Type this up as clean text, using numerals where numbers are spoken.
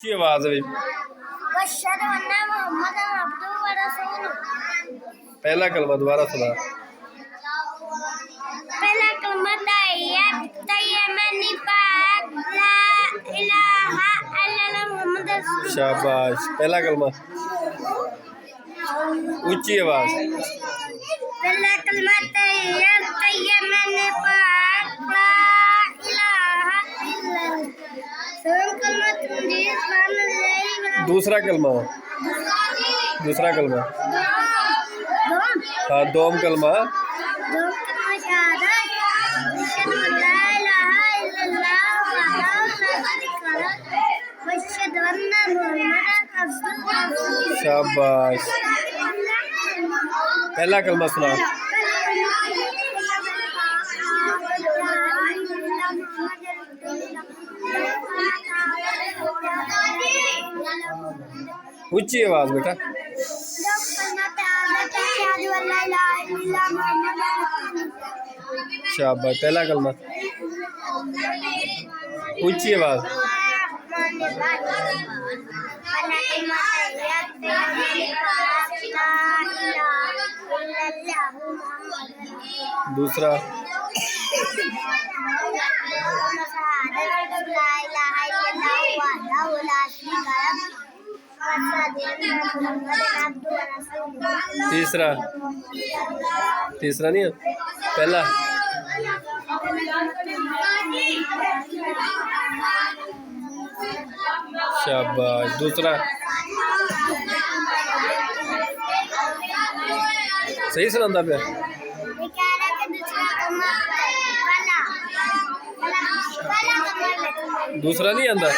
की आवाज है पहला कलमा दोबारा सुना। पहला कलमा शाबाश। पहला कलमा ऊंची आवाज। पहला कलमा दूसरा कलमा दूसरा कलमा हाँ दोम कलमा शाबाश। पहला कलमा सुना। ऊंची आवाज बेटा। शाबाश। पहला कलमा ऊंची आवाज। दूसरा तीसरा तीसरा नहीं है पहला शाबाश। दूसरा सही सुनाता पे दूसरा नहीं आंदा।